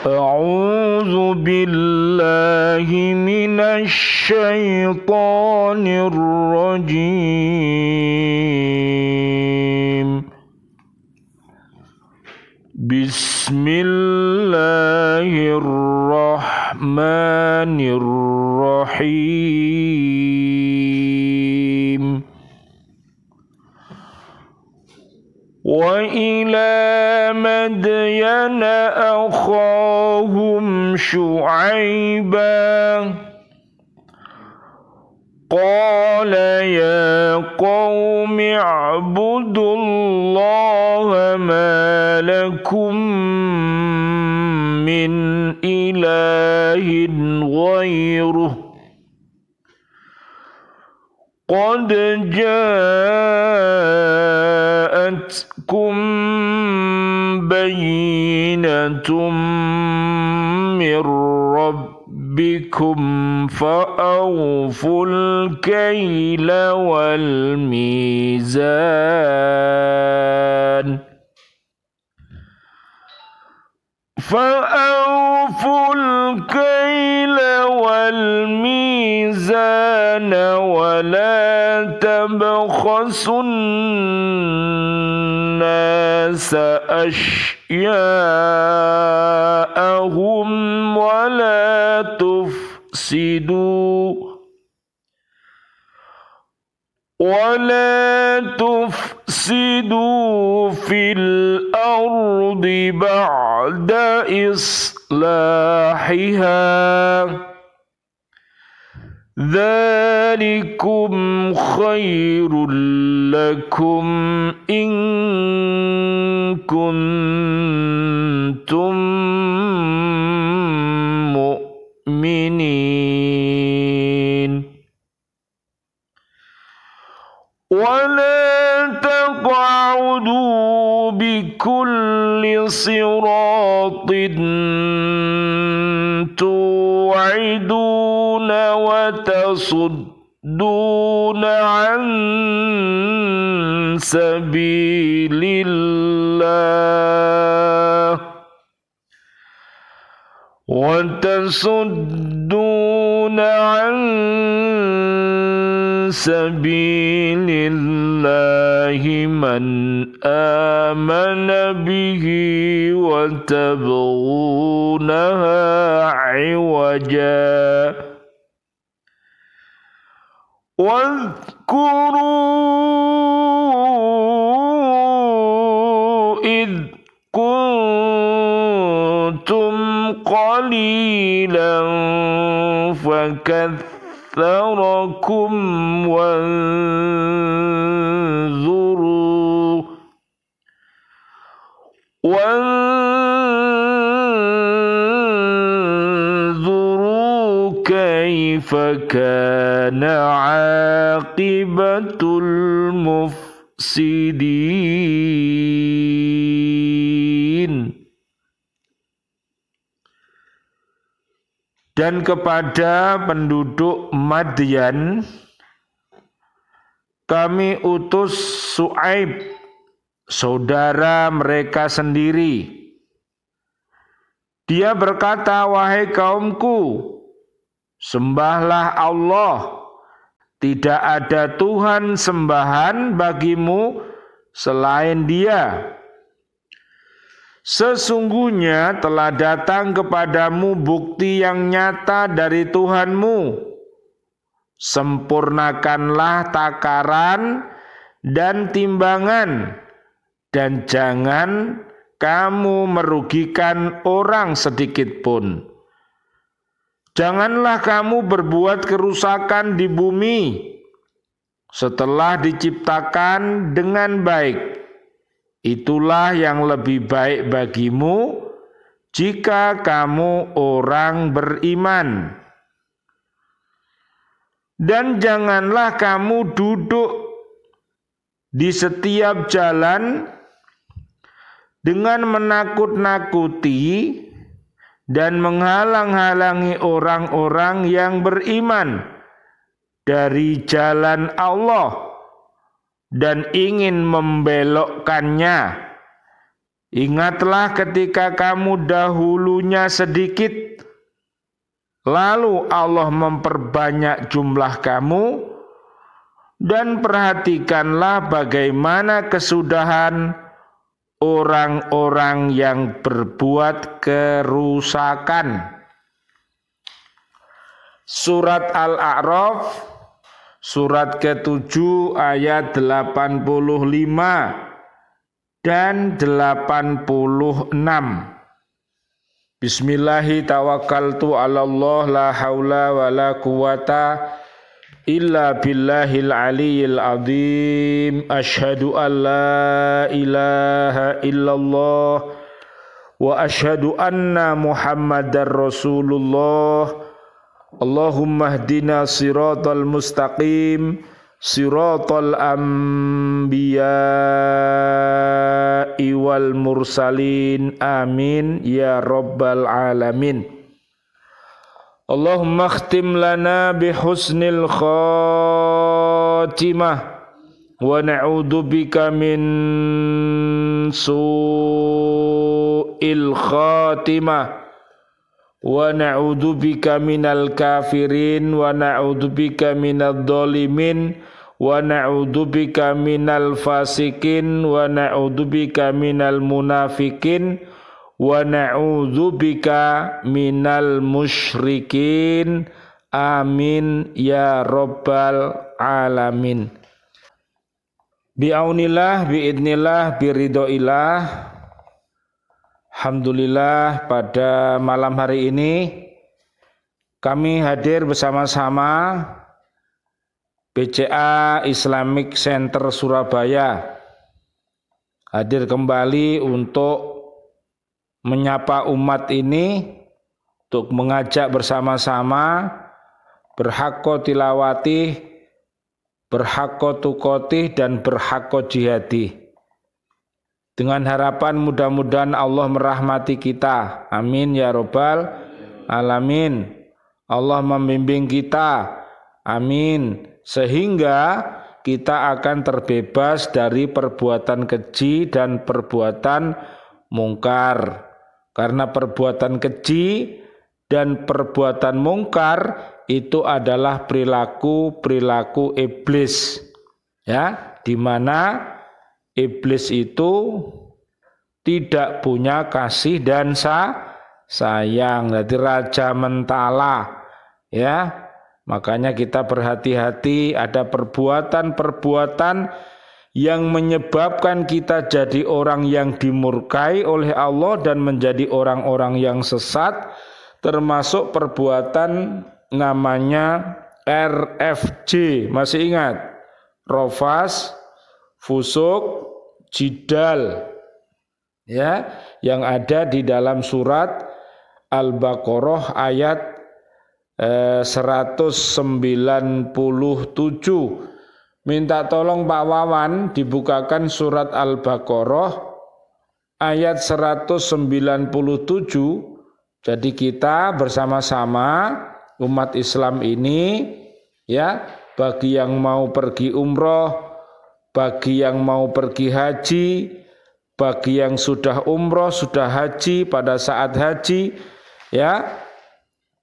أعوذ بالله من الشيطان الرجيم. بسم الله الرحمن الرحيم. وإلى مدين أخاهم شعيبا قال يا قوم اعبدوا الله ما لكم من إله غيره قد جاءتكم بينة من ربكم فأوفوا الكيل والميزان ولا تبخسوا الناس أشياءهم ولا تفسدوا في الأرض بعد إصلاحها ذلكم خير لكم إن كنتم مؤمنين ولا تقعدوا بكل صراط توعدون وتصدون عن سبيل الله من آمن به وتبغونها عوجا واذكروا إذ كنتم قليلا فكثركم وانظروا كيف كان عاقبة المفسدين. Dan kepada penduduk Madyan kami utus Syuaib, saudara mereka sendiri. Dia berkata, wahai kaumku, sembahlah Allah, tidak ada Tuhan sembahan bagimu selain Dia. Sesungguhnya telah datang kepadamu bukti yang nyata dari Tuhanmu. Sempurnakanlah takaran dan timbangan, dan jangan kamu merugikan orang sedikit pun. Janganlah kamu berbuat kerusakan di bumi setelah diciptakan dengan baik. Itulah yang lebih baik bagimu jika kamu orang beriman. Dan janganlah kamu duduk di setiap jalan dengan menakut-nakuti dan menghalang-halangi orang-orang yang beriman dari jalan Allah dan ingin membelokkannya, Ingatlah ketika kamu dahulunya sedikit, lalu Allah memperbanyak jumlah kamu, dan perhatikanlah bagaimana kesudahan orang-orang yang berbuat kerusakan. Surat Al-A'raf, surat ke-7 ayat 85 dan 86. Bismillahi tawakkaltu 'alallah la haula wala quwata illa billahil aliyyil azim. Asyhadu an la ilaha illallah wa asyhadu anna Muhammadar Rasulullah. Allahumma hdina siratal mustaqim, siratal anbiya'i wal mursalin. Amin ya rabbal alamin. Allahumma khtim lana bihusnil khatimah wa na'udzu bika min su'il khatimah wa na'udzu bika minal kafirin wa na'udzu bika minadh dhalimin wa na'udzu bika minal fasikin wa na'udzu bika minal munafikin wa na'udzu bika minal musyrikin. Amin ya rabbal alamin. Bi'aunillah, bi'idnillah, biridhoillah. Alhamdulillah, pada malam hari ini kami hadir bersama-sama BCA Islamic Center Surabaya, hadir kembali untuk menyapa umat ini, untuk mengajak bersama-sama berhaqqa tilawati, berhaqqa tuqati, dan berhaqqa jihadi. Dengan harapan mudah-mudahan Allah merahmati kita. Amin ya rabbal alamin. Allah membimbing kita. Amin. Sehingga kita akan terbebas dari perbuatan keji dan perbuatan mungkar. Karena perbuatan keji dan perbuatan mungkar itu adalah perilaku iblis. Ya, di mana iblis itu tidak punya kasih dan sayang. Jadi raja mentala, ya. Makanya kita berhati-hati, ada perbuatan-perbuatan yang menyebabkan kita jadi orang yang dimurkai oleh Allah dan menjadi orang-orang yang sesat, termasuk perbuatan namanya RFJ. Masih ingat? Rafas, fusuk, jidal, ya, yang ada di dalam surat Al-Baqarah ayat 197. Minta tolong Pak Wawan dibukakan surat Al-Baqarah ayat 197. Jadi kita bersama-sama umat Islam ini, ya, bagi yang mau pergi umroh, bagi yang mau pergi haji, bagi yang sudah umroh, sudah haji, pada saat haji, ya,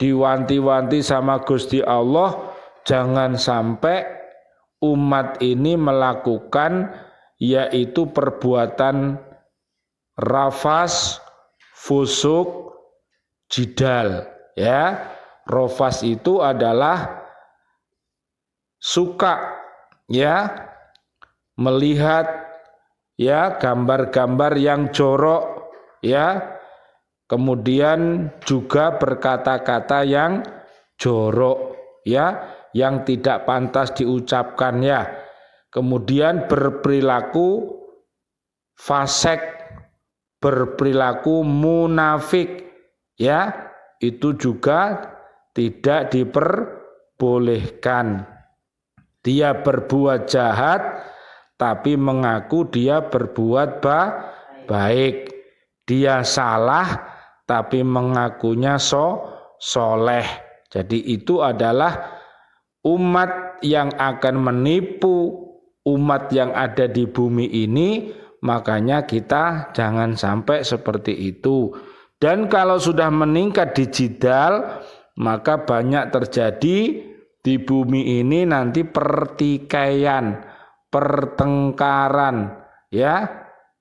diwanti-wanti sama Gusti Allah, jangan sampai umat ini melakukan yaitu perbuatan rafas, fusuk, jidal, ya. Rafas itu adalah suka, ya, melihat, ya, gambar-gambar yang jorok, ya, kemudian juga berkata-kata yang jorok, ya, yang tidak pantas diucapkan, ya, kemudian berperilaku fasik, berperilaku munafik, ya, itu juga tidak diperbolehkan. Dia berbuat jahat tapi mengaku dia berbuat baik. Dia salah tapi mengakunya soleh. Jadi itu adalah umat yang akan menipu umat yang ada di bumi ini makanya kita jangan sampai seperti itu. Dan kalau sudah meningkat di jidal, maka banyak terjadi di bumi ini nanti pertikaian, pertengkaran, ya,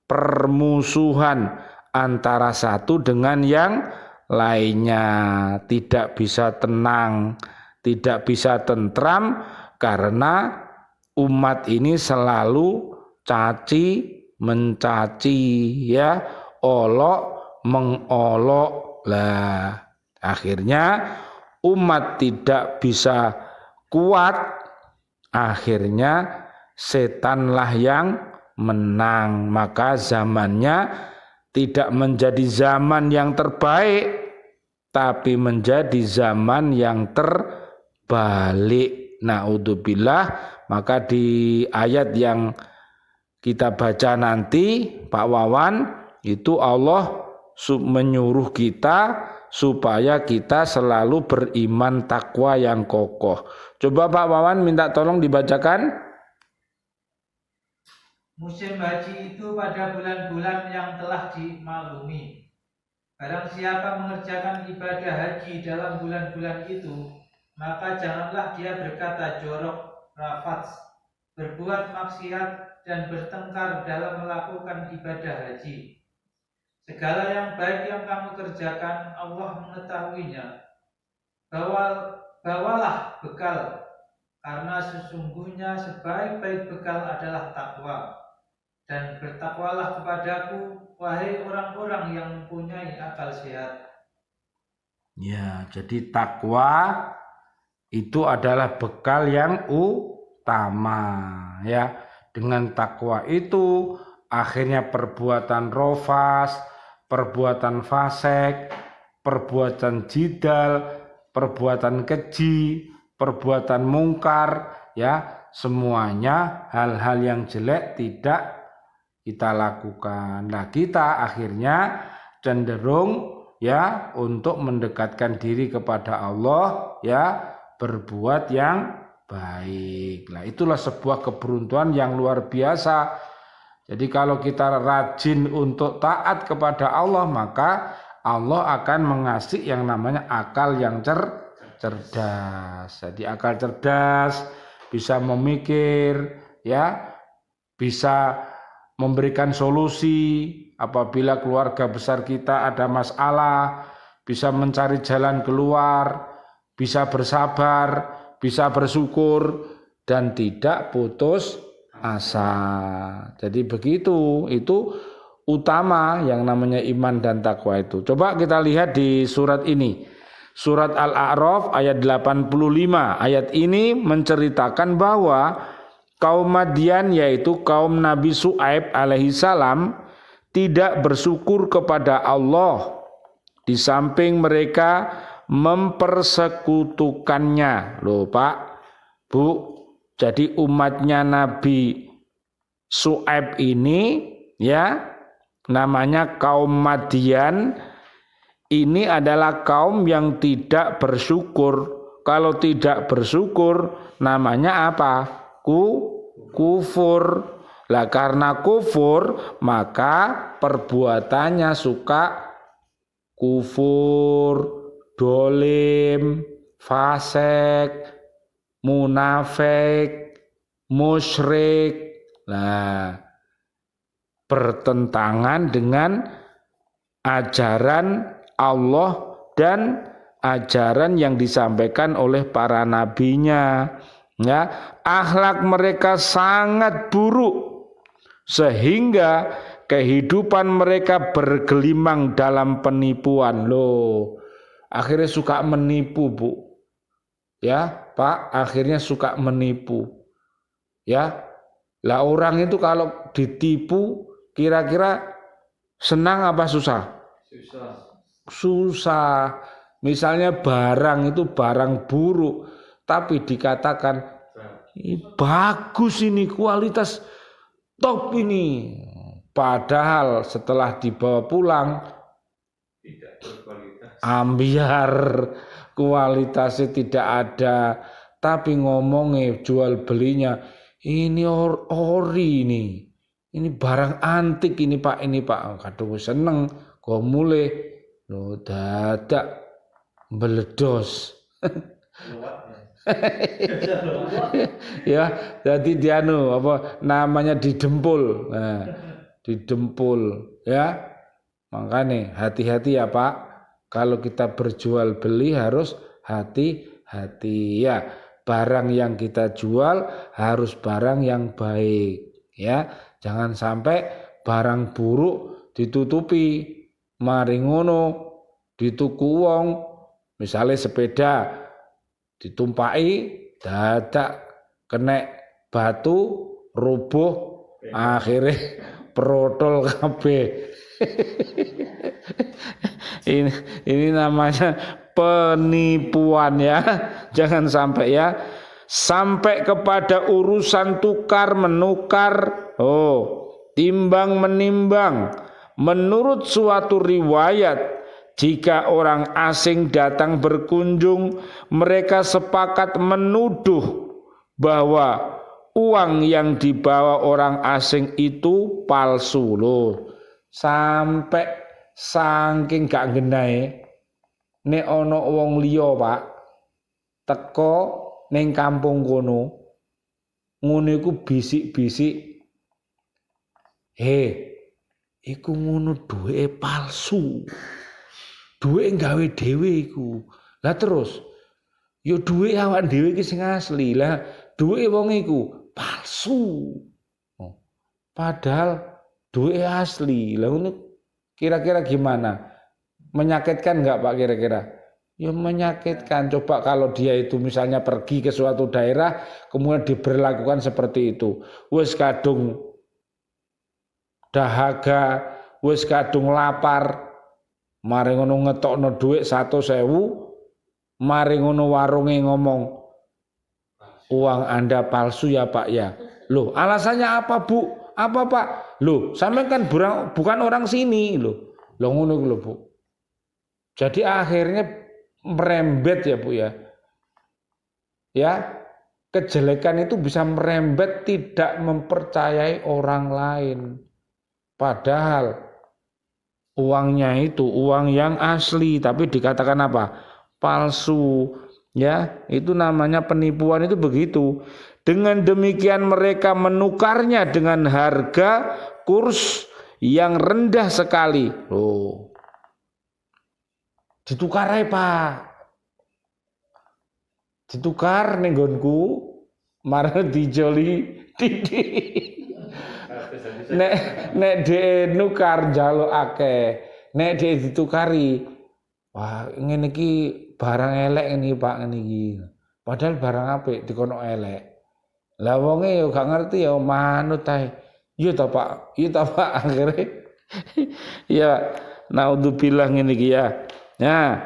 permusuhan antara satu dengan yang lainnya. Tidak bisa tenang, tidak bisa tentram karena umat ini selalu caci mencaci, ya, olok mengolok. Lah akhirnya umat tidak bisa kuat, akhirnya setanlah yang menang. Maka zamannya tidak menjadi zaman yang terbaik, tapi menjadi zaman yang terbalik. Naudzubillah. Maka di ayat yang kita baca nanti, Pak Wawan, itu Allah menyuruh kita supaya kita selalu beriman takwa yang kokoh. Coba Pak Wawan minta tolong dibacakan. Musim haji itu pada bulan-bulan yang telah dimaklumi. Barang siapa mengerjakan ibadah haji dalam bulan-bulan itu, maka janganlah dia berkata jorok, rafats, berbuat maksiat, dan bertengkar dalam melakukan ibadah haji. Segala yang baik yang kamu kerjakan, Allah mengetahuinya. Bawalah bekal, karena sesungguhnya sebaik-baik bekal adalah takwa. Dan bertakwalah kepadaku, wahai orang-orang yang mempunyai akal sehat. Ya, jadi takwa itu adalah bekal yang utama, ya. Dengan takwa itu akhirnya perbuatan rofas, perbuatan fasik, perbuatan jidal, perbuatan keji, perbuatan mungkar, ya, semuanya hal-hal yang jelek tidak kita lakukan. Nah, kita akhirnya cenderung, ya, untuk mendekatkan diri kepada Allah, ya, berbuat yang baik. Nah, itulah sebuah keberuntuhan yang luar biasa. Jadi kalau kita rajin untuk taat kepada Allah, maka Allah akan mengasih yang namanya akal yang cerdas. Jadi akal cerdas, bisa memikir, ya, bisa memberikan solusi apabila keluarga besar kita ada masalah, bisa mencari jalan keluar, bisa bersabar, bisa bersyukur, dan tidak putus asa. Jadi begitu, itu utama yang namanya iman dan takwa itu. Coba kita lihat di surat ini. Surat Al-A'raf ayat 85. Ayat ini menceritakan bahwa kaum Madian, yaitu kaum Nabi Syuaib alaihissalam, tidak bersyukur kepada Allah. Di samping mereka mempersekutukannya. Loh Pak, Bu, jadi umatnya Nabi Syuaib ini, ya, namanya kaum Madian, ini adalah kaum yang tidak bersyukur. Kalau tidak bersyukur namanya apa? Kufur. Lah karena kufur, maka perbuatannya suka kufur, dolim, fasik, munafik, musyrik. Nah, bertentangan dengan ajaran Allah dan ajaran yang disampaikan oleh para nabinya. Ya, akhlak mereka sangat buruk sehingga kehidupan mereka bergelimang dalam penipuan. Loh, akhirnya suka menipu, Bu. Ya, Pak, akhirnya suka menipu. Ya. Lah orang itu kalau ditipu kira-kira senang apa susah? Susah. Misalnya barang itu barang buruk, tapi dikatakan bagus ini, kualitas top ini. Padahal setelah dibawa pulang tidak berkualitas. Ambiar, kualitasnya tidak ada. Tapi ngomongnya jual belinya ini ori ini. Ini barang antik ini Pak. Kadung seneng kok mulai lho dadak meledos. Ya, jadi dia namanya didempul. Nah, didempul ya. Makanya hati-hati ya Pak. Kalau kita berjual beli harus hati-hati ya. Barang yang kita jual harus barang yang baik ya. Jangan sampai barang buruk ditutupi. Mari ngono dituku wong. Misalnya sepeda ditumpai dadak kena batu rubuh akhirnya protol kabeh. ini namanya penipuan ya. Jangan sampai ya. Sampai kepada urusan tukar menukar, timbang menimbang. Menurut suatu riwayat, jika orang asing datang berkunjung, mereka sepakat menuduh bahwa uang yang dibawa orang asing itu palsu loh. Sampai saking gak genahe nek ana wong liya Pak teko ning kampung kono ngono iku bisik-bisik iku ngono duweke palsu, duweke gawe dhewe iku. Lah terus ya duweke awak dhewe iki sing asli, lah duweke wong iku palsu. Padahal duweke asli. Lah ngono kira-kira gimana? Menyakitkan enggak Pak kira-kira? Ya menyakitkan. Coba kalau dia itu misalnya pergi ke suatu daerah kemudian diberlakukan seperti itu. Wis kadung dahaga, wis kadung lapar. Mari ngono ngetokno dhuwit 100.000, mari ngono warunge ngomong uang Anda palsu ya Pak ya. Loh, alasannya apa Bu? Apa Pak? Loh, sampean kan bukan orang sini loh. Loh ngono lho Bu. Jadi akhirnya merembet ya Bu ya. Ya, kejelekan itu bisa merembet tidak mempercayai orang lain. Padahal uangnya itu uang yang asli tapi dikatakan apa? Palsu. Ya, itu namanya penipuan itu begitu. Dengan demikian mereka menukarnya dengan harga kurs yang rendah sekali. Loh. Ditukar ae Pak. Ditukar ning nggonku marang dijoli Didi. Nek dhek nukar njaluk akeh. Nek dhek ditukari, wah ngene iki barang elek ini Pak ngene iki. Padahal barang apik dikono elek. Lah wonge yo gak ngerti ya manut ae. Iya ta Pak, akhirnya ya naudzubillah ngene iki ya. Nah,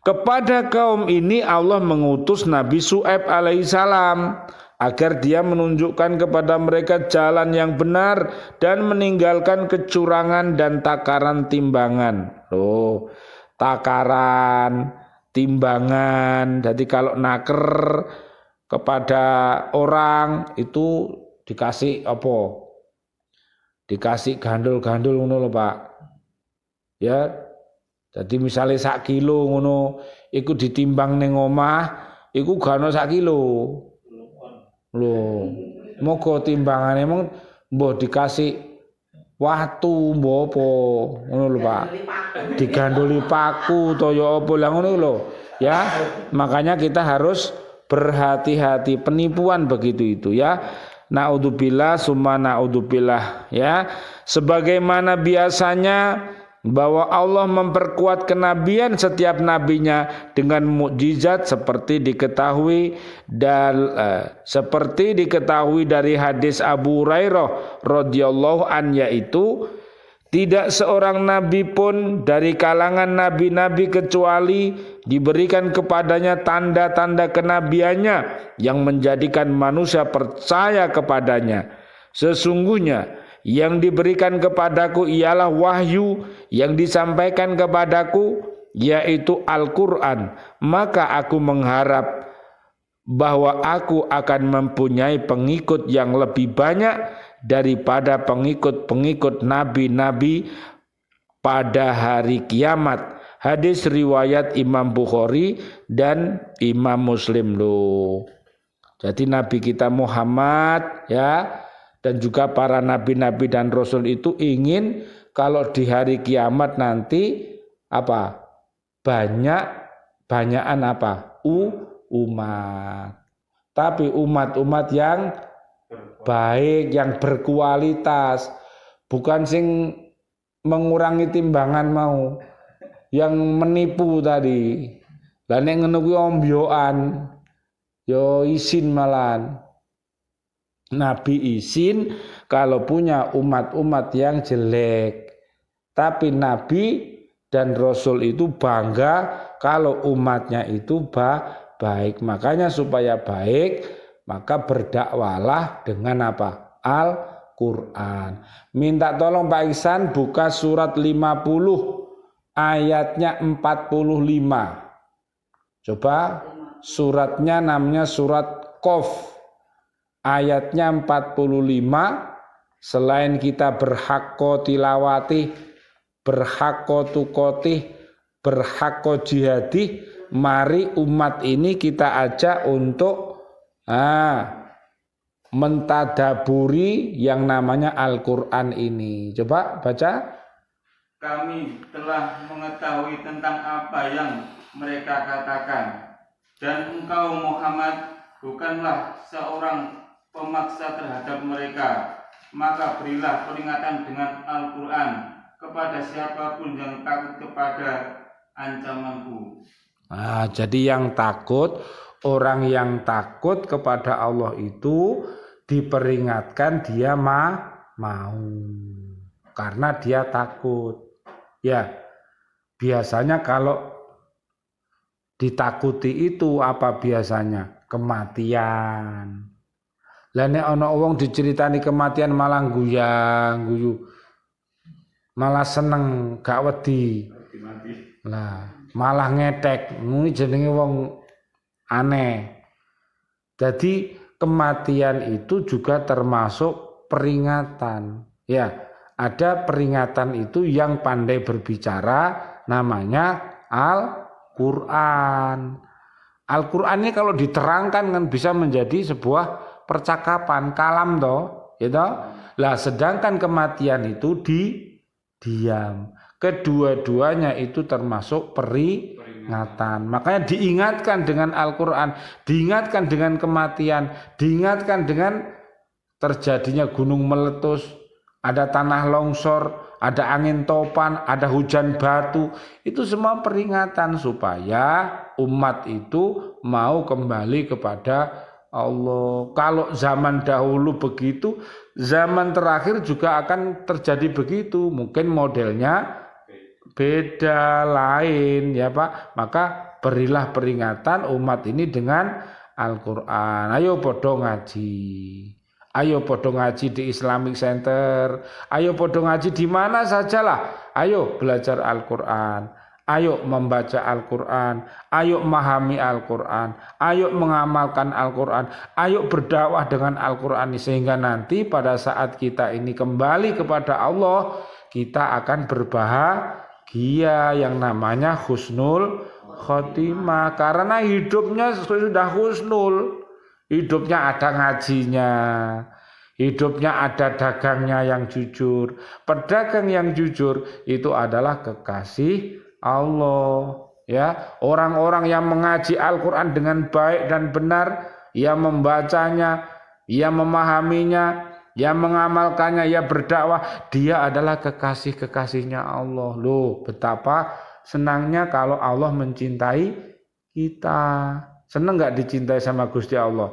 kepada kaum ini Allah mengutus Nabi Syuaib alaihissalam agar dia menunjukkan kepada mereka jalan yang benar dan meninggalkan kecurangan dan takaran timbangan. Loh, takaran, timbangan. Jadi kalau naker kepada orang itu dikasih apa? Dikasih gandul-gandul ngono lho Pak. Ya. Jadi misalnya 1 kilo ngono, iku ditimbang ning omah, iku gak ono 1 kilo. Loh, moga timbangane emang mbah dikasih watu mbah apa ngono lho Pak. Digandoli paku toyo apa lah ngono lho. Ya, makanya kita harus berhati-hati, penipuan begitu itu ya. Naudzubillah summa naudzubillah ya. Sebagaimana biasanya bahwa Allah memperkuat kenabian setiap nabinya dengan mukjizat seperti diketahui dari hadis Abu Hurairah radhiyallahu an, yaitu tidak seorang nabi pun dari kalangan nabi-nabi kecuali diberikan kepadanya tanda-tanda kenabiannya yang menjadikan manusia percaya kepadanya. Sesungguhnya yang diberikan kepadaku ialah wahyu yang disampaikan kepadaku, yaitu Al-Quran. Maka aku mengharap bahwa aku akan mempunyai pengikut yang lebih banyak daripada pengikut-pengikut nabi-nabi pada hari kiamat. Hadis riwayat Imam Bukhari dan Imam Muslim loh. Jadi Nabi kita Muhammad ya, dan juga para nabi-nabi dan rasul itu ingin kalau di hari kiamat nanti apa? Banyakan apa? Umat. Tapi umat-umat yang baik, yang berkualitas, bukan sing mengurangi timbangan mau, yang menipu tadi. Lah nek ngono kuwi ombyokan, yo isin malan. Nabi izin kalau punya umat-umat yang jelek. Tapi Nabi dan Rasul itu bangga kalau umatnya itu baik. Makanya supaya baik, maka berdakwalah dengan apa? Al-Quran. Minta tolong Pak Ihsan buka surat 50 ayatnya 45. Coba suratnya namanya surat Qaf. Ayatnya 45. Selain kita berhakko tilawati, berhakko tukoti, berhakko jihadi, mari umat ini kita ajak untuk mentadaburi yang namanya Al-Quran ini. Coba baca. Kami telah mengetahui tentang apa yang mereka katakan, dan engkau Muhammad bukanlah seorang pemaksa terhadap mereka, maka berilah peringatan dengan Al-Quran kepada siapapun yang takut kepada ancamanku. Jadi yang takut, orang yang takut kepada Allah itu diperingatkan dia mau, karena dia takut. Ya, biasanya kalau ditakuti itu apa biasanya? Kematian. Lah nek ana wong diceritani kematian malah guyu, malah seneng, gak wedi. Lah, malah ngetek, ini jenenge wong aneh. Jadi kematian itu juga termasuk peringatan. Ya, ada peringatan itu yang pandai berbicara, namanya Al-Quran. Al-Quran ini kalau diterangkan kan bisa menjadi sebuah percakapan, kalam toh, gitu. Lah sedangkan kematian itu diam. Kedua-duanya itu termasuk peringatan. Makanya diingatkan dengan Al-Quran, diingatkan dengan kematian, diingatkan dengan terjadinya gunung meletus, ada tanah longsor, ada angin topan, ada hujan batu. Itu semua peringatan supaya umat itu mau kembali kepada Allah. Kalau zaman dahulu begitu, zaman terakhir juga akan terjadi begitu. Mungkin modelnya beda lain ya Pak. Maka berilah peringatan umat ini dengan Al-Quran. Ayo podo ngaji. Ayo podo ngaji di Islamic Center. Ayo podo ngaji di mana sajalah. Ayo belajar Al-Quran. Ayo membaca Al-Quran. Ayo memahami Al-Quran. Ayo mengamalkan Al-Quran. Ayo berdakwah dengan Al-Quran. Sehingga nanti pada saat kita ini kembali kepada Allah, kita akan berbahagia yang namanya husnul khotimah. Karena hidupnya sudah husnul. Hidupnya ada ngajinya, hidupnya ada dagangnya yang jujur. Pedagang yang jujur itu adalah kekasih Allah. Ya, orang-orang yang mengaji Al-Quran dengan baik dan benar, ia membacanya, ia memahaminya, ia mengamalkannya, ia berdakwah, dia adalah kekasih-kekasihnya Allah. Loh, betapa senangnya kalau Allah mencintai kita. Seneng gak dicintai sama Gusti Allah?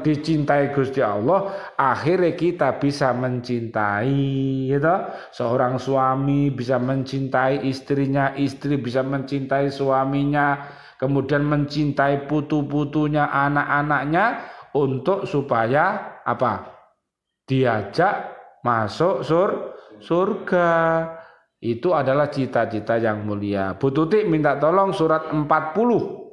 Dicintai Gusti Allah, akhirnya kita bisa mencintai, gitu. Seorang suami bisa mencintai istrinya, istri bisa mencintai suaminya, kemudian mencintai putu-putunya, anak-anaknya, untuk supaya apa? Diajak masuk surga. Itu adalah cita-cita yang mulia. Bu Tuti minta tolong surat 40.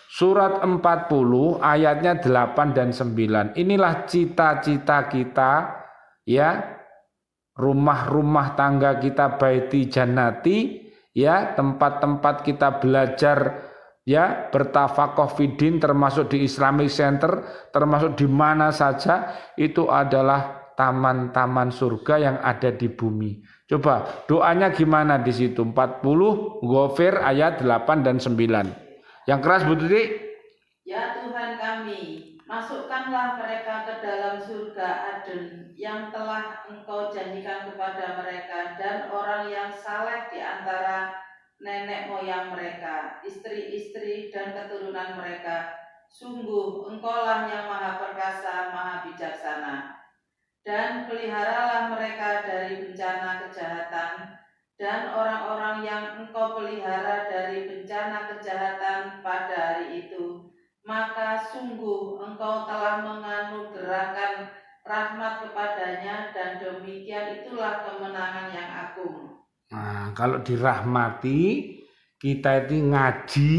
Surat 40 ayatnya 8 dan 9. Inilah cita-cita kita, ya. Rumah-rumah tangga kita baiti jannati, ya, tempat-tempat kita belajar, ya, bertafaqoh fiddin, termasuk di Islamic Center, termasuk di mana saja, itu adalah taman-taman surga yang ada di bumi. Coba doanya gimana di situ? 40 Ghafir ayat 8 dan 9. Yang keras Bu Tuti. Ya Tuhan kami, masukkanlah mereka ke dalam surga Aden yang telah Engkau janjikan kepada mereka, dan orang yang saleh di antara nenek moyang mereka, istri-istri dan keturunan mereka. Sungguh Engkaulah yang maha perkasa, maha bijaksana. Dan peliharalah mereka dari bencana kejahatan, dan orang-orang yang Engkau pelihara dari bencana kejahatan pada hari itu, maka sungguh Engkau telah menganugerahkan rahmat kepadanya, dan demikian itulah kemenangan yang agung. Nah, kalau dirahmati, kita itu ngaji,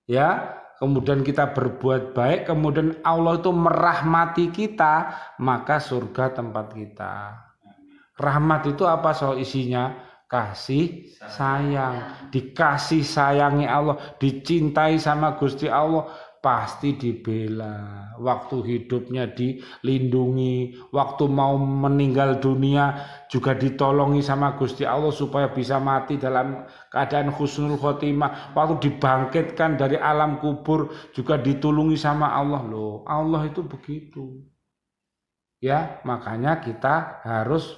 ya, kemudian kita berbuat baik, kemudian Allah itu merahmati kita, maka surga tempat kita. Rahmat itu apa soal isinya? Kasih sayang. Dikasih sayangi Allah, dicintai sama Gusti Allah, pasti dibela. Waktu hidupnya dilindungi, waktu mau meninggal dunia juga ditolongi sama Gusti Allah supaya bisa mati dalam keadaan husnul khotimah. Waktu dibangkitkan dari alam kubur juga ditulungi sama Allah. Loh, Allah itu begitu. Ya, makanya kita harus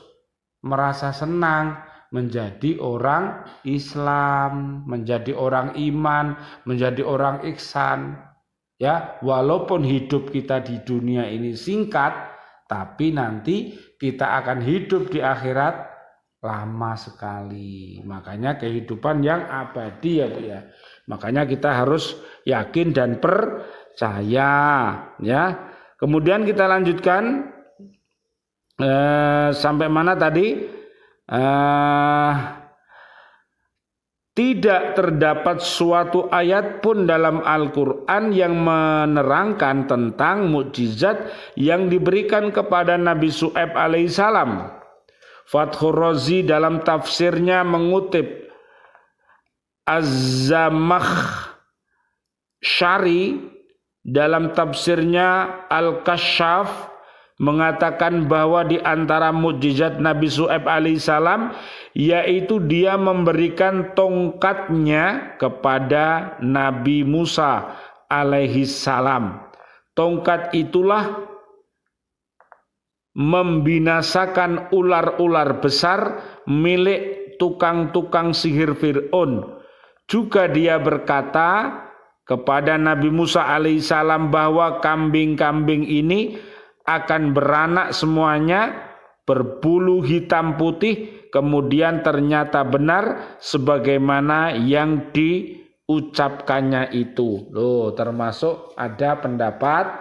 merasa senang menjadi orang Islam, menjadi orang iman, menjadi orang ihsan. Ya, walaupun hidup kita di dunia ini singkat, tapi nanti kita akan hidup di akhirat lama sekali. Makanya kehidupan yang abadi, ya Bu ya. Makanya kita harus yakin dan percaya, ya. Kemudian kita lanjutkan sampai mana tadi? Tidak terdapat suatu ayat pun dalam Al-Quran yang menerangkan tentang mukjizat yang diberikan kepada Nabi Syu'aib alaihissalam. Fathur Razi dalam tafsirnya mengutip Az-Zamakhsyari dalam tafsirnya Al-Kasyaf mengatakan bahwa di antara mukjizat Nabi Syu'aib alaihissalam yaitu dia memberikan tongkatnya kepada Nabi Musa alaihissalam. Tongkat itulah membinasakan ular-ular besar milik tukang-tukang sihir Fir'aun. Juga dia berkata kepada Nabi Musa alaihissalam bahwa kambing-kambing ini akan beranak semuanya berbulu hitam putih, kemudian ternyata benar sebagaimana yang diucapkannya itu. Loh, termasuk ada pendapat,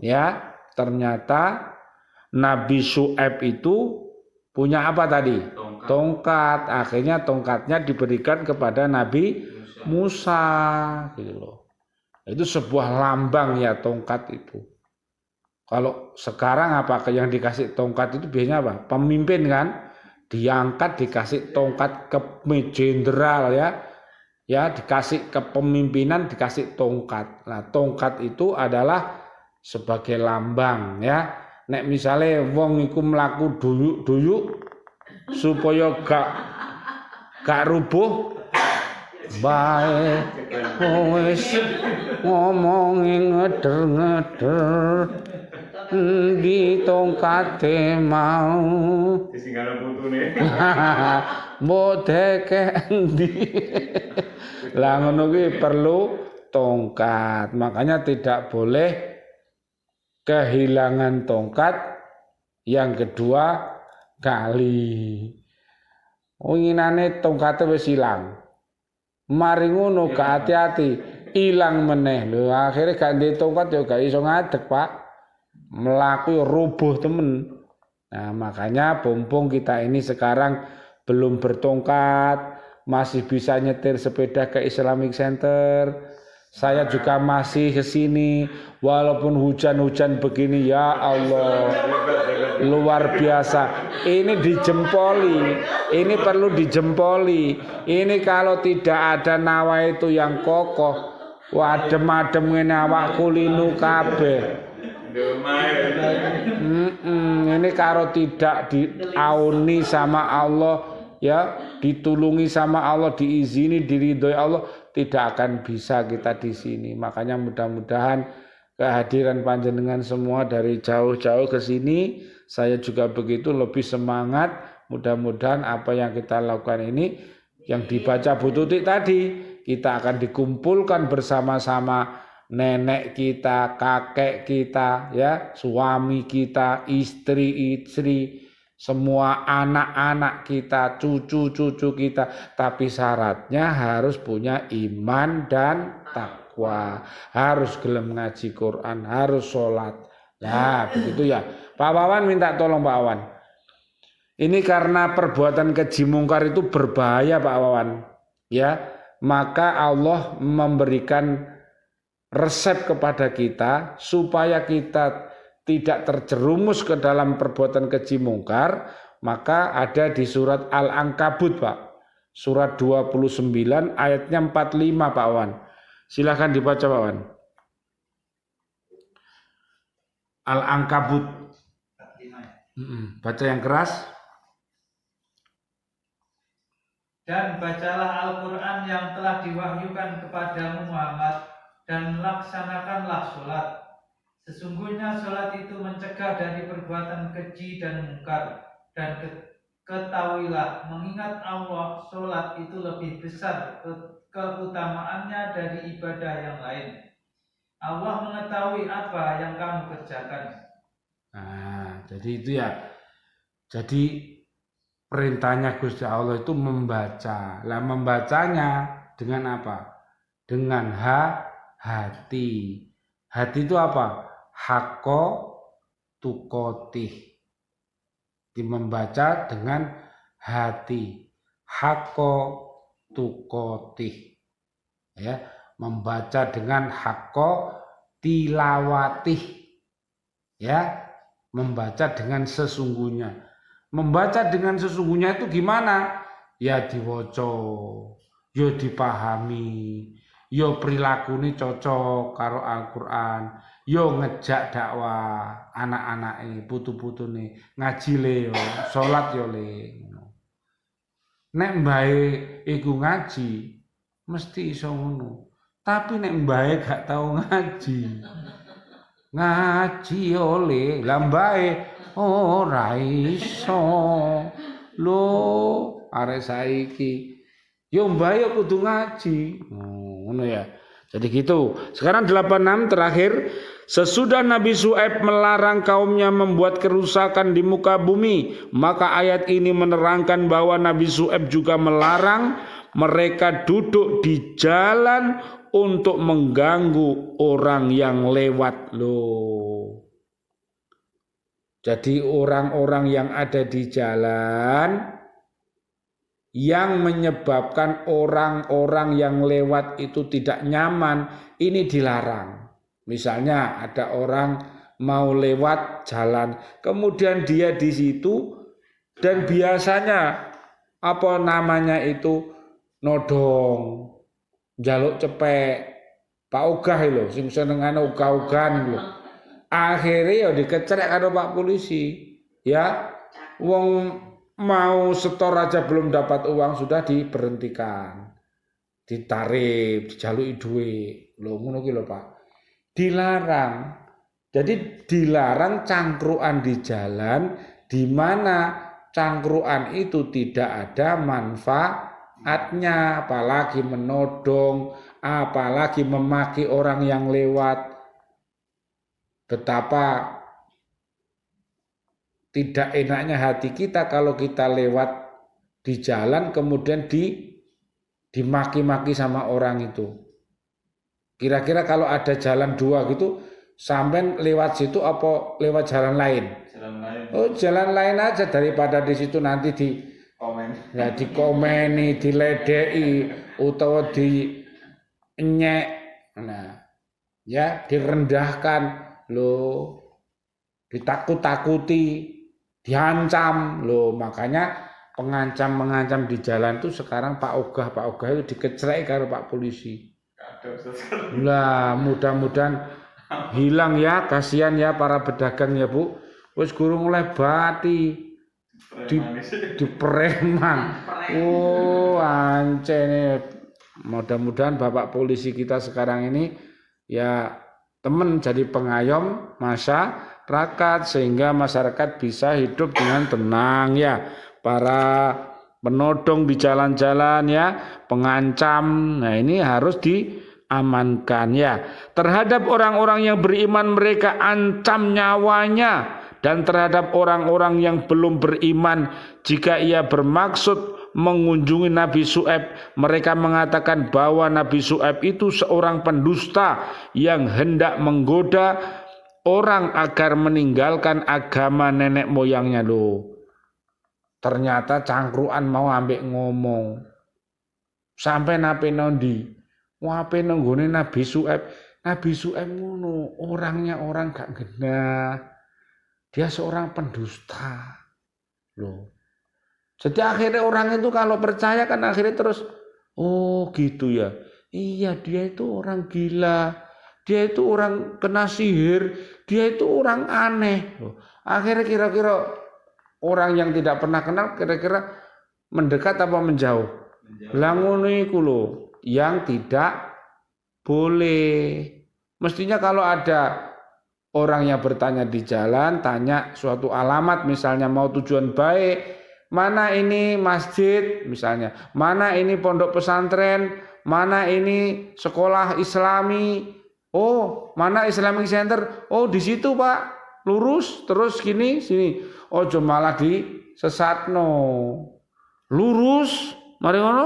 ya, ternyata Nabi Syu'aib itu punya apa tadi? Tongkat. Akhirnya tongkatnya diberikan kepada Nabi Musa, gitu loh. Itu sebuah lambang, ya, tongkat itu. Kalau sekarang apa yang dikasih tongkat itu biasanya apa? Pemimpin kan, diangkat dikasih tongkat ke jenderal, ya, ya, dikasih kepemimpinan dikasih tongkat. Nah, tongkat itu adalah sebagai lambang, ya. Nek misalnya wong iku mlaku duyuk-duyuk supaya gak rubuh, bae wis ngomongi ngeder-ngeder di tongkate mau Disinggalo putune. bodeke endi. Lah ngono kuwi perlu tongkat. Makanya tidak boleh kehilangan tongkat yang kedua kali. Winginane tongkate wis ilang. Mari ngono gak hati-hati, ilang meneh. Lho akhire gak ndek tongkat ya gak iso ngadeg, Pak. Melaku rubuh temen. Nah, makanya pompong kita ini sekarang belum bertongkat, masih bisa nyetir sepeda ke Islamic Center, Saya juga masih ke sini walaupun hujan-hujan begini, ya Allah. Luar biasa. Ini dijempoli. Ini perlu dijempoli. Ini kalau tidak ada nawa itu yang kokoh, adem-adem ngene awakku linu kabeh. Ini kalau tidak diauni sama Allah, ya, ditulungi sama Allah, diizini, diridhoi Allah, tidak akan bisa kita di sini. Makanya mudah-mudahan kehadiran panjenengan semua dari jauh-jauh ke sini, saya juga begitu lebih semangat. Mudah-mudahan apa yang kita lakukan ini, yang dibaca Bu Tuti tadi, kita akan dikumpulkan bersama-sama nenek kita, kakek kita, ya, suami kita, istri-istri, semua anak-anak kita, cucu-cucu kita. Tapi syaratnya harus punya iman dan takwa, harus gelem ngaji Quran, harus sholat. Ya, begitu ya. Pak Wawan minta tolong Pak Wawan. Ini karena perbuatan keji mungkar itu berbahaya Pak Wawan. Ya, maka Allah memberikan resep kepada kita supaya kita tidak terjerumus ke dalam perbuatan keji mungkar, maka ada di surat Al-Ankabut Pak. Surat 29 ayatnya 45 Pak Wan. Silakan dibaca Pak Wan. Al-Ankabut. Baca yang keras. Dan bacalah Al-Quran yang telah diwahyukan kepadamu Muhammad, dan laksanakanlah sholat. Sesungguhnya sholat itu mencegah dari perbuatan keji dan mungkar. Dan ketahuilah, mengingat Allah, sholat itu lebih besar keutamaannya dari ibadah yang lain. Allah mengetahui apa yang kamu kerjakan. Nah, jadi itu ya. Jadi perintahnya Gusti Allah itu membaca. Lah membacanya dengan apa? Dengan hati. Hati itu apa? Hakko tukotih. Membaca dengan hati. Hakko tukotih. Ya, membaca dengan hakko tilawatih. Ya, membaca dengan sesungguhnya. Membaca dengan sesungguhnya itu gimana? Ya diwoco, ya dipahami, yo perilaku ini cocok karo Al-Quran, yo ngejak dakwah anak-anak ini, putu-putu nih ngaji le yo, sholat yo le. Nek mbae iku ngaji, mesti iso ngono. Tapi nek mbae gak tau ngaji yo le, lah mbae ora iso. Lho, arek saiki yo mbae yo kudu ngaji. Ngono ya. Jadi gitu. Sekarang 86 terakhir. Sesudah Nabi Syuaib melarang kaumnya membuat kerusakan di muka bumi, maka ayat ini menerangkan bahwa Nabi Syuaib juga melarang mereka duduk di jalan untuk mengganggu orang yang lewat. Loh. Jadi orang-orang yang ada di jalan yang menyebabkan orang-orang yang lewat itu tidak nyaman, ini dilarang. Misalnya ada orang mau lewat jalan, kemudian dia di situ dan biasanya apa namanya itu nodong, jaluk cepek, Pak Ogah lho, sing senengane ogah-ogahan lho. Akhirnya ya dikecerek karo Pak polisi, ya, wong mau setor aja belum dapat uang sudah diberhentikan, ditarif, dijaluki duit, lho ngono ki lho Pak. Dilarang. Jadi dilarang cangkruan di jalan di mana cangkruan itu tidak ada manfaatnya, apalagi menodong, apalagi memaki orang yang lewat. Betapa tidak enaknya hati kita kalau kita lewat di jalan kemudian dimaki-maki sama orang itu. Kira-kira kalau ada jalan dua gitu, sampai lewat situ apa lewat jalan lain? Jalan lain. Oh, jalan lain aja daripada di situ nanti dikomeni, diledeki, utawa dinyek Nah, ya direndahkan, loh, ditakut-takuti, diancam, loh, makanya mengancam di jalan tuh sekarang Pak Ogah itu dikecrek karo Pak polisi. Lah, mudah-mudahan hilang ya, kasihan ya para pedagang ya Bu. Wis gurung oleh bati di preman. Oh, ancene. Mudah-mudahan Bapak polisi kita sekarang ini ya teman jadi pengayom masyarakat sehingga masyarakat bisa hidup dengan tenang ya. Para penodong di jalan-jalan ya, pengancam, nah ini harus diamankan ya. Terhadap orang-orang yang beriman mereka ancam nyawanya, dan terhadap orang-orang yang belum beriman jika ia bermaksud mengunjungi Nabi Syuaib, mereka mengatakan bahwa Nabi Syuaib itu seorang pendusta yang hendak menggoda orang agar meninggalkan agama nenek moyangnya. Loh, ternyata cangkruan mau ambek ngomong sampai nape nondi wape nenggone Nabi Syuaib ngono, orangnya orang gak genah, dia seorang pendusta loh. Jadi akhirnya orang itu kalau percaya kan akhirnya terus oh gitu ya, iya dia itu orang gila, dia itu orang kena sihir, dia itu orang aneh loh. Akhirnya kira-kira orang yang tidak pernah kenal kira-kira mendekat apa menjauh? Lah ngono iku lho, yang tidak boleh. Mestinya kalau ada orang yang bertanya di jalan, tanya suatu alamat misalnya mau tujuan baik, mana ini masjid misalnya, mana ini pondok pesantren, mana ini sekolah Islami, oh mana Islamic Center, oh di situ Pak, lurus terus gini sini. Ojo malah disesatno. Lurus, mari ngono,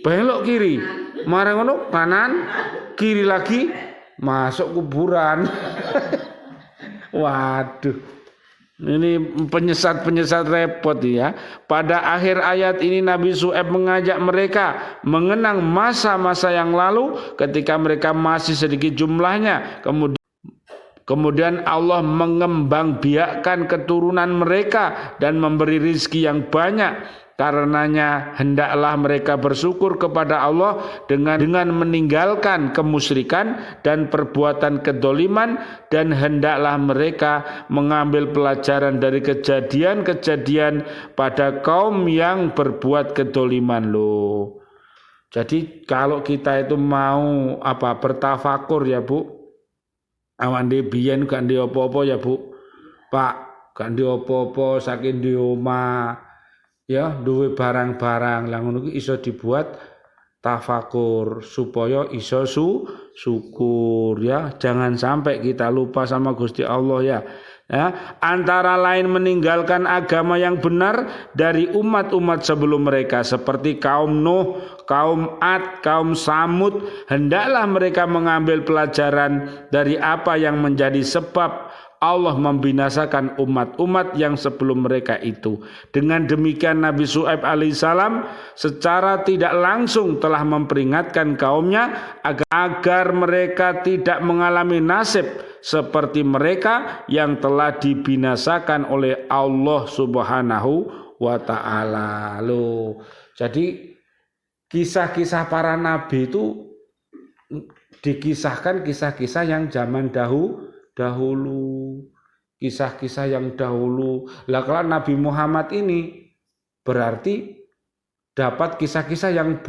belok kiri. Mari ngono, kanan, kiri lagi, masuk kuburan. Waduh. Ini penyesat repot ya. Pada akhir ayat ini Nabi Syuaib mengajak mereka mengenang masa-masa yang lalu ketika mereka masih sedikit jumlahnya. Kemudian Allah mengembangbiakkan keturunan mereka dan memberi rizki yang banyak. Karenanya hendaklah mereka bersyukur kepada Allah dengan meninggalkan kemusyrikan dan perbuatan kedoliman, dan hendaklah mereka mengambil pelajaran dari kejadian-kejadian pada kaum yang berbuat kedoliman loh. Jadi kalau kita itu mau bertafakur ya Bu, awan biyen gak ndek apa-apa ya Bu. Pak, gak ndek apa-apa saking di omah. Ya, duwe barang-barang. Lah ngono iki iso dibuat tafakur supaya iso syukur ya. Jangan sampai kita lupa sama Gusti Allah ya. Ya, antara lain meninggalkan agama yang benar dari umat-umat sebelum mereka seperti kaum Nuh, kaum Ad, kaum Samud. Hendaklah mereka mengambil pelajaran dari apa yang menjadi sebab Allah membinasakan umat-umat yang sebelum mereka itu. Dengan demikian Nabi Syuaib alaihissalam secara tidak langsung telah memperingatkan kaumnya agar mereka tidak mengalami nasib seperti mereka yang telah dibinasakan oleh Allah Subhanahu wa ta'ala. Loh, jadi kisah-kisah para nabi itu dikisahkan kisah-kisah yang zaman dahulu, kisah-kisah yang dahulu. Lah kalau Nabi Muhammad ini berarti dapat kisah-kisah yang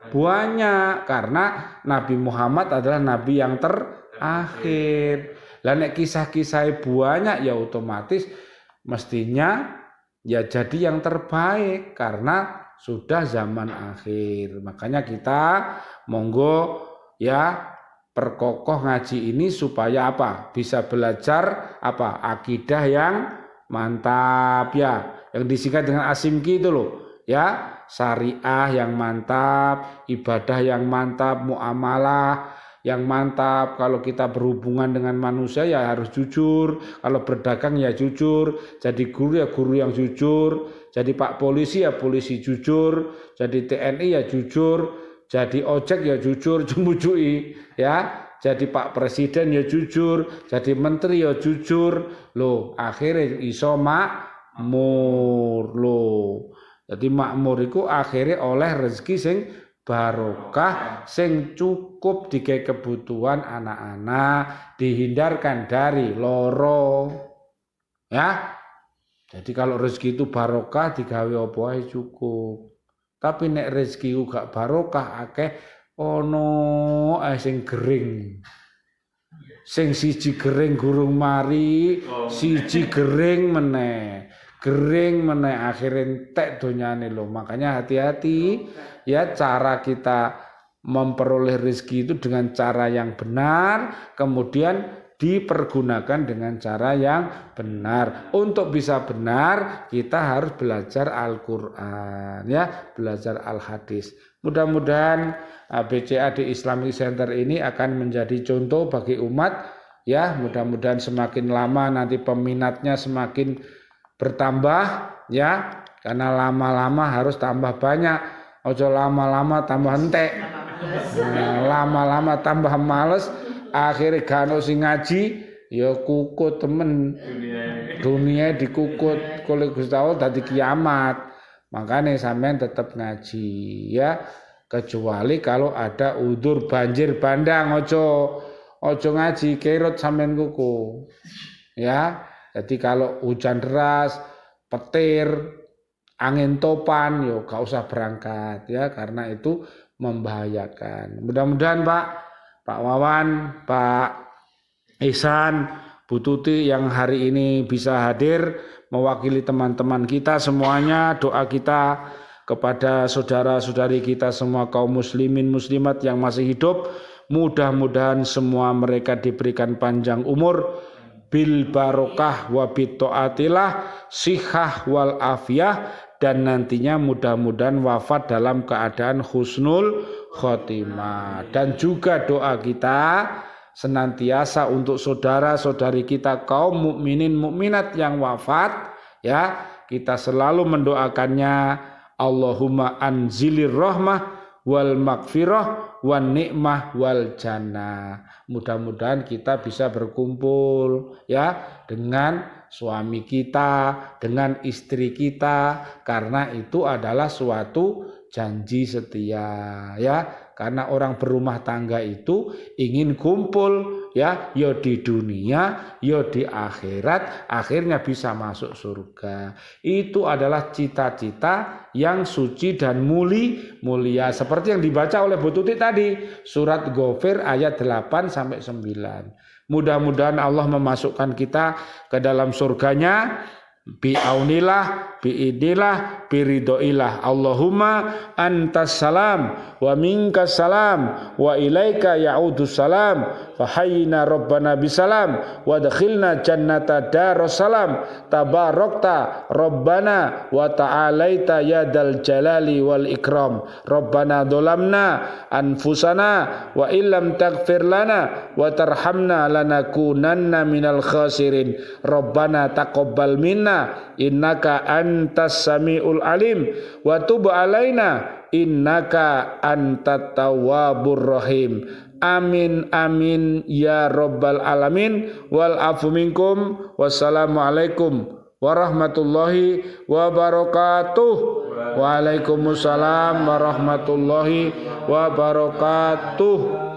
banyak karena Nabi Muhammad adalah nabi yang terakhir. Lah nek kisah-kisah banyak ya otomatis mestinya ya jadi yang terbaik karena sudah zaman akhir. Makanya kita monggo ya perkokoh ngaji ini supaya bisa belajar akidah yang mantap ya, yang disingkat dengan asimki itu loh ya, syariah yang mantap, ibadah yang mantap, muamalah yang mantap. Kalau kita berhubungan dengan manusia ya harus jujur, kalau berdagang ya jujur, jadi guru ya guru yang jujur, jadi Pak polisi ya polisi jujur, jadi TNI ya jujur, jadi ojek ya jujur jembujui ya, jadi Pak Presiden ya jujur, jadi menteri ya jujur. Loh, akhirnya iso makmur loh. Jadi makmur iku akhirnya oleh rezeki sing barokah, sing cukup digawe kebutuhan anak-anak, dihindarkan dari loro. Ya. Jadi kalau rezeki itu barokah digawe apa ae cukup. Tapi nek rezeki ku gak barokah akeh ono sing gering. Sing siji gering gurung mari, siji gering meneh. Gering meneh akhirnya entek donyane lho. Makanya hati-hati ya, cara kita memperoleh rezeki itu dengan cara yang benar, kemudian dipergunakan dengan cara yang benar. Untuk bisa benar kita harus belajar Al-Qur'an ya, belajar Al-Hadis. Mudah-mudahan BCA di Islamic Center ini akan menjadi contoh bagi umat ya. Mudah-mudahan semakin lama nanti peminatnya semakin bertambah ya, karena lama-lama harus tambah banyak. Ojo lama-lama tambah entek. Lama-lama tambah males, akhirnya gak ono sing ngaji, ya kukut temen. Dunia dikukut, kalau Gusti Allah dadi kiamat. Makanya sampean tetap ngaji ya, kecuali kalau ada udzur banjir bandang, ojo ngaji kerot sampean kuku. Ya, jadi kalau hujan deras, petir, angin topan, yo gak usah berangkat ya, karena itu membahayakan. Mudah-mudahan Pak Wawan, Pak Ihsan, Bu Tuti yang hari ini bisa hadir mewakili teman-teman kita semuanya. Doa kita kepada saudara-saudari kita semua kaum muslimin muslimat yang masih hidup, mudah-mudahan semua mereka diberikan panjang umur bil barokah wa bitaatillah, sihah wal afiyah, dan nantinya mudah-mudahan wafat dalam keadaan husnul khotimah. Dan juga doa kita senantiasa untuk saudara-saudari kita kaum mukminin mukminat yang wafat ya, kita selalu mendoakannya, Allahumma anzilir rahmah wal magfirah wan nikmah wal jannah. Mudah-mudahan kita bisa berkumpul ya dengan suami kita, dengan istri kita, karena itu adalah suatu janji setia ya. Karena orang berumah tangga itu ingin kumpul ya, yo di dunia, yo di akhirat, akhirnya bisa masuk surga. Itu adalah cita-cita yang suci dan mulia, seperti yang dibaca oleh Bu Tuti tadi, surat Ghafir ayat 8 sampai 9. Mudah-mudahan Allah memasukkan kita ke dalam surganya bi'aunillah, bi'idillah, biridhoillah. Allahumma antas salam wa minkas salam wa ilaika ya'udus salam fahayyina rabbana bisalam wa dakhilna jannata darussalam tabarakta rabbana wa ta'alaita ya dal jalali wal ikram. Rabbana dolamna anfusana wa illam taghfir lana wa tarhamna lanakunanna minal khasirin. Rabbana taqabbal minna innaka antas samiul alim wa tub alaina innaka antat tawwabur rahim. Amin amin ya rabbal alamin wal afu minkum. Wassalamualaikum warahmatullahi wabarakatuh. Waalaikumsalam warahmatullahi wabarakatuh.